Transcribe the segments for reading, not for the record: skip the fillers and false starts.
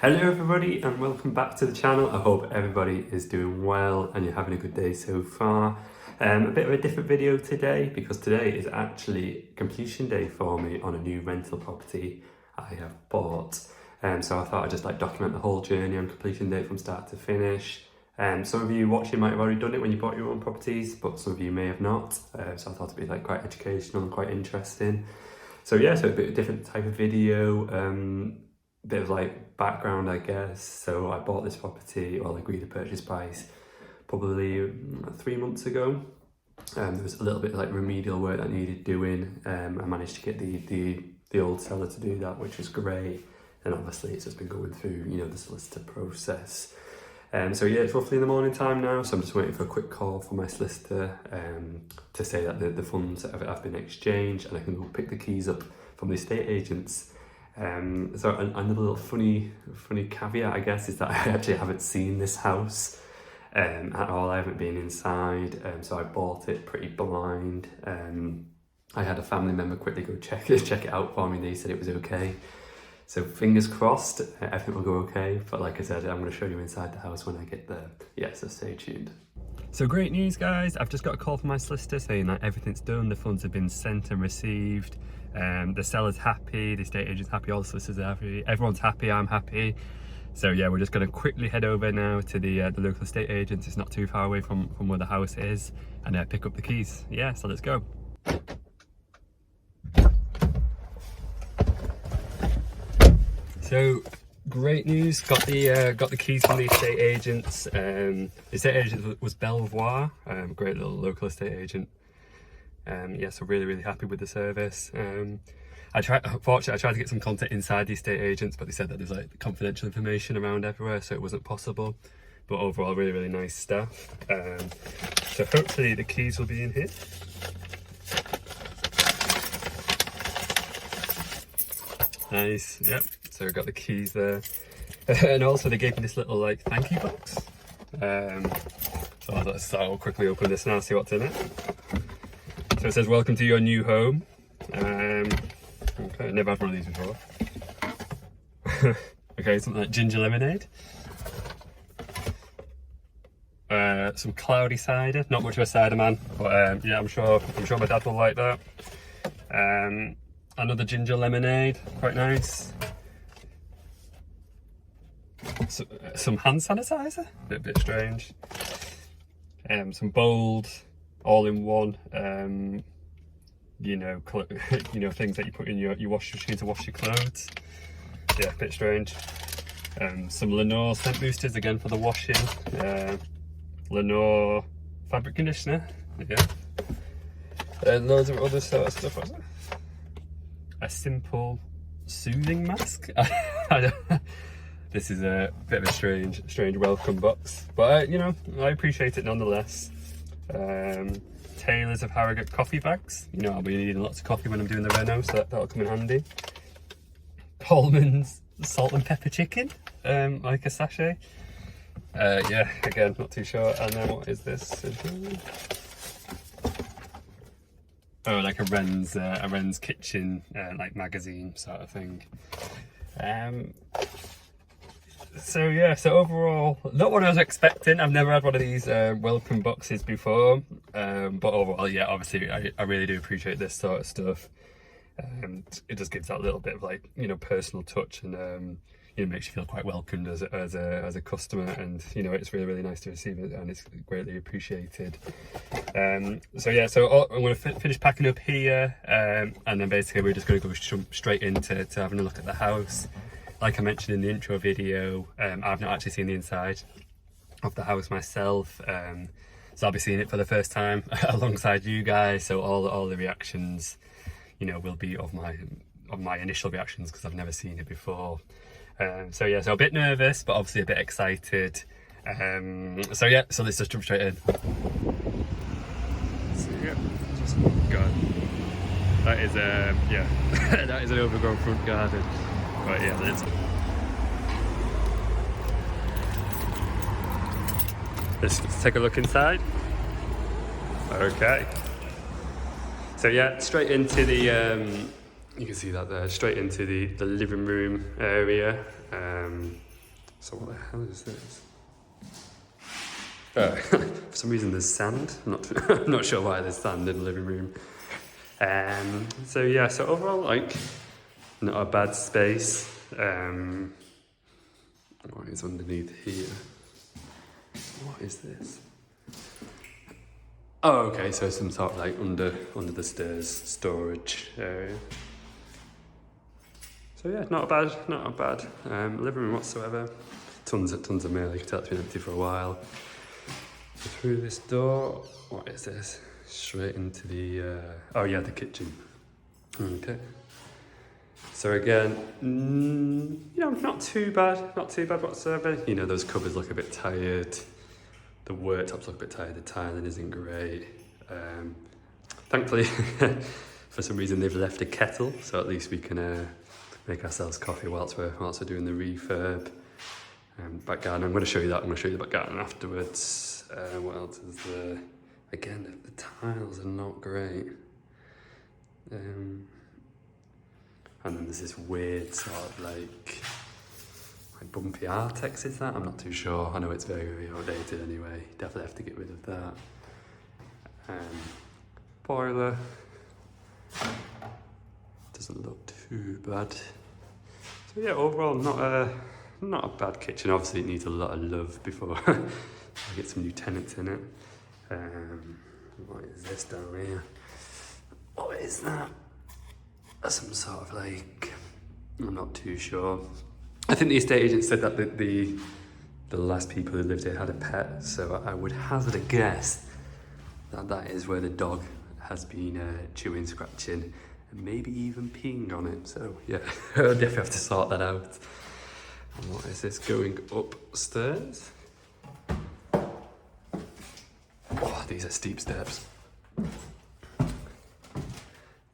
Hello everybody and welcome back to the channel. I hope everybody is doing well and you're having a good day so far. A bit of a different video today because today is actually completion day for me on a new rental property I have bought. So I thought I'd just document the whole journey on completion day from start to finish. Some of you watching might have already done it when you bought your own properties, but some of you may have not. So I thought it'd be quite educational and quite interesting. So yeah, so a bit of a different type of video. Bit of background, I guess. So I bought this property, or agreed a purchase price, probably 3 months ago. There was a little bit of remedial work that needed doing. I managed to get the old seller to do that, which was great. And obviously it's just been going through, the solicitor process. So yeah, it's roughly in the morning time now, so I'm just waiting for a quick call from my solicitor to say that the funds have been exchanged and I can go pick the keys up from the estate agents. So another little funny caveat, I guess, is that I actually haven't seen this house at all. I haven't been inside, so I bought it pretty blind. I had a family member quickly go check it out for me, and they said it was okay. So fingers crossed, everything will go okay. But like I said, I'm going to show you inside the house when I get there. Yeah, so stay tuned. So great news, guys. I've just got a call from my solicitor saying that everything's done, the funds have been sent and received. The seller's happy, the estate agent's happy, all the solicitors are happy, everyone's happy, I'm happy. So yeah, we're just going to quickly head over now to the local estate agents. It's not too far away from where the house is, and pick up the keys. Yeah, so let's go. So great news, got the keys from the estate agents. The estate agent was Belvoir, great little local estate agent. Yeah, so really happy with the service. Unfortunately, I tried to get some content inside the estate agents, but they said that there's confidential information around everywhere, so it wasn't possible. But overall, really nice staff. So hopefully the keys will be in here. Nice, yep. So we've got the keys there. And also they gave me this little thank you box. So I'll quickly open this now, see what's in it. So it says, welcome to your new home. Okay, never had one of these before. Okay, something like ginger lemonade. Some cloudy cider, not much of a cider man, but yeah, I'm sure my dad will like that. Another ginger lemonade, quite nice. Some hand sanitizer, a bit strange. Some bold, all-in-one, things that you put in your washing machine to wash your clothes. Yeah, a bit strange. Some Lenore scent boosters again for the washing. Lenore fabric conditioner. Yeah. And loads of other sort of stuff. Wasn't it? A simple soothing mask. This is a bit of a strange welcome box, but I appreciate it nonetheless. Taylor's of Harrogate coffee bags. I'll be needing lots of coffee when I'm doing the reno, so that'll come in handy. Coleman's salt and pepper chicken, like a sachet. Yeah, again, not too sure. And then what is this? Oh, like a Wren's kitchen, magazine sort of thing. So yeah, so overall, not what I was expecting. I've never had one of these welcome boxes before, but overall, yeah, obviously I really do appreciate this sort of stuff. It just gives that little bit of personal touch, and makes you feel quite welcomed as a customer, and it's really nice to receive it, and it's greatly appreciated. So yeah, so I'm going to finish packing up here, and then basically we're just going to go straight into having a look at the house. Like I mentioned in the intro video, I've not actually seen the inside of the house myself, so I'll be seeing it for the first time alongside you guys. So all the reactions, will be of my initial reactions, because I've never seen it before. So yeah, so a bit nervous, but obviously a bit excited. So yeah, so let's just jump straight in. So yeah, just God, that is yeah, that is an overgrown front garden. Right, yeah, let's take a look inside. Okay. So yeah, straight into the, you can see that there, straight into the living room area. So what the hell is this? For some reason there's sand. I'm not sure why there's sand in the living room. So yeah, so overall, like, not a bad space. What is underneath here? What is this? Oh, okay, so some sort of like under the stairs storage area. So yeah, not a bad living room whatsoever. Tons of mail. You can tell it's been empty for a while. Through this door, what is this? Straight into the oh yeah, the kitchen. Okay. So again, you know, not too bad whatsoever. You know, those cupboards look a bit tired. The worktops look a bit tired. The tiling isn't great. Thankfully, for some reason they've left a kettle, so at least we can make ourselves coffee whilst we're doing the refurb. Back garden. I'm going to show you that. I'm going to show you the back garden afterwards. What else is there? Again, the tiles are not great. And then there's this weird sort of like bumpy Artex, is that? I'm not too sure. I know it's very, very outdated anyway. Definitely have to get rid of that. Boiler. Doesn't look too bad. So yeah, overall not a bad kitchen. Obviously it needs a lot of love before I get some new tenants in it. What is this down here? What is that? Some sort of like, I'm not too sure. I think the estate agent said that the last people who lived here had a pet, so I would hazard a guess that is where the dog has been chewing, scratching, and maybe even peeing on it. So yeah, I'll definitely have to sort that out. And what is this going upstairs? Oh, these are steep steps.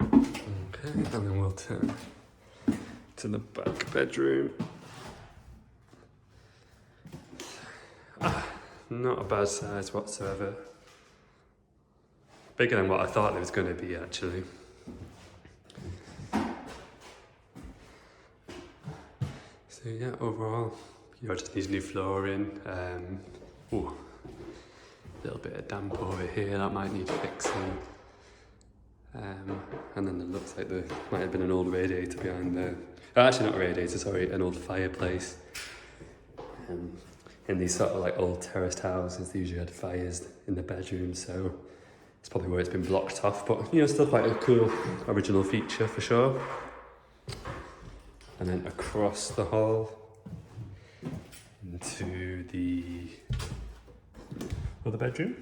Okay, and then we'll turn to the back bedroom. Not a bad size whatsoever. Bigger than what I thought it was going to be, actually. So yeah, overall, you know, just needs new flooring. Ooh, a little bit of damp over here that might need fixing. And then it looks like there might have been an old radiator behind there. Actually, not a radiator, sorry, an old fireplace. In these sort of like old terraced houses, they usually had fires in the bedroom, so it's probably where it's been blocked off, but you know, still quite a cool original feature for sure. And then across the hall into the other bedroom.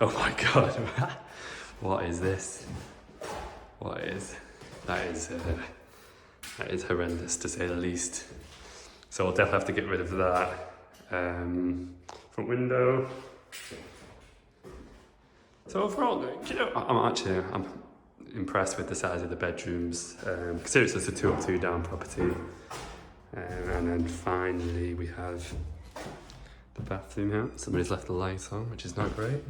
Oh my god, what is this? That is horrendous to say the least. So I'll definitely have to get rid of that. Front window. So overall, you know, I'm impressed with the size of the bedrooms. Consider it's just a 2 up, 2 down property. And then finally we have the bathroom here. Somebody's left the light on, which is not great.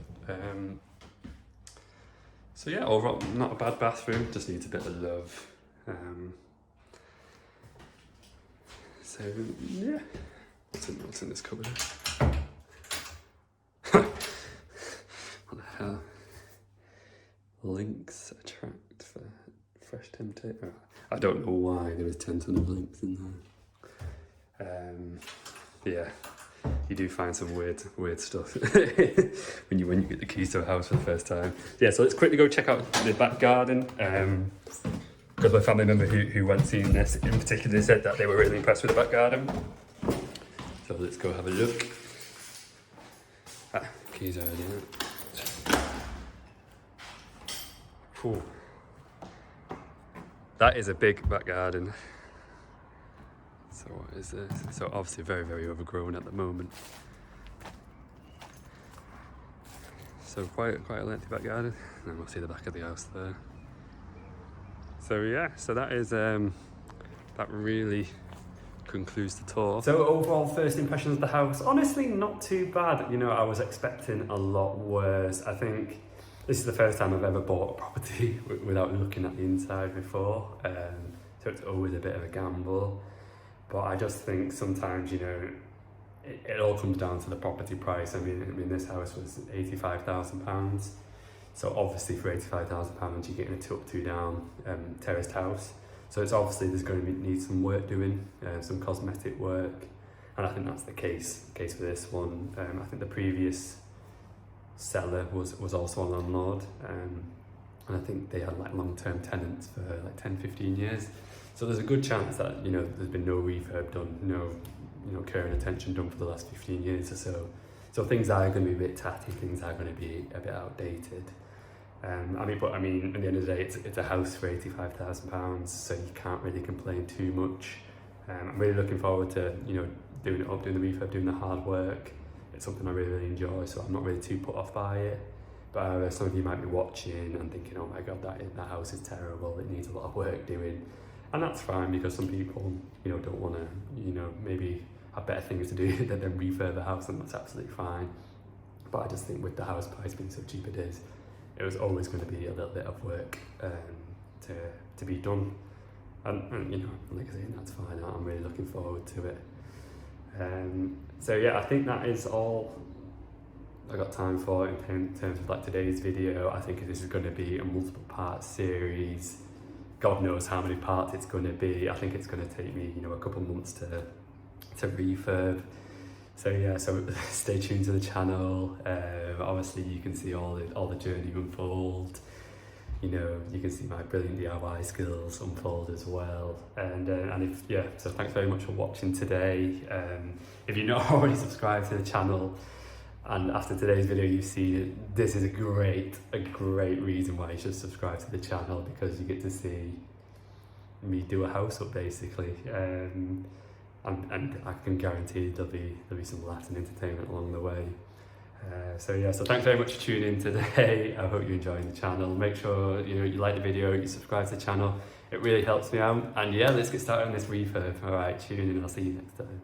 So yeah, overall, not a bad bathroom, just needs a bit of love. So yeah, what's in this cupboard? What the hell? Links attract for fresh temptation. I don't know why there is 10 tons of links in there. Yeah, you do find some weird stuff when you get the keys to a house for the first time. Yeah, so let's quickly go check out the back garden. Because my family member who went seeing this in particular said that they were really impressed with the back garden. So let's go have a look. Keys are already out. Cool. That is a big back garden. So what is this? So obviously very, very overgrown at the moment. So quite a lengthy back garden. And then we'll see the back of the house there. So yeah, so that is that really concludes the tour. So overall first impressions of the house, honestly not too bad. You know, I was expecting a lot worse. I think this is the first time I've ever bought a property without looking at the inside before. So it's always a bit of a gamble. But I just think sometimes, you know, it all comes down to the property price. I mean, this house was £85,000. So obviously for £85,000, you're getting a 2-up-2-down terraced house. So it's obviously there's going to need some work doing, some cosmetic work. And I think that's the case for this one. I think the previous seller was also a landlord. And I think they had like long-term tenants for like 10-15 years. So there's a good chance that, you know, there's been no refurb done, no, you know, care and attention done for the last 15 years or so. So things are going to be a bit tatty, things are going to be a bit outdated. But at the end of the day, it's a house for £85,000, so you can't really complain too much. I'm really looking forward to, you know, doing it up, doing the refurb, doing the hard work. It's something I really enjoy, so I'm not really too put off by it. But some of you might be watching and thinking, oh my God, that house is terrible, it needs a lot of work doing. And that's fine, because some people, you know, don't want to, you know, maybe have better things to do than refurb a house, and that's absolutely fine. But I just think with the house price being so cheap it was always going to be a little bit of work to be done. And you know, like I say, that's fine. I'm really looking forward to it. So yeah, I think that is all I got time for in terms of like today's video. I think this is going to be a multiple part series. God knows how many parts it's going to be. I think it's going to take me, you know, a couple months to refurb. So yeah, so stay tuned to the channel. Obviously you can see all the journey unfold. You know, you can see my brilliant DIY skills unfold as well. So thanks very much for watching today. If you're not already subscribed to the channel, and after today's video you see it, this is a great reason why you should subscribe to the channel, because you get to see me do a house up basically. And I can guarantee there'll be some laughs and entertainment along the way. So thanks very much for tuning in today. I hope you're enjoying the channel. Make sure you like the video, you subscribe to the channel. It really helps me out. And yeah, let's get started on this refurb. All right, tune in and I'll see you next time.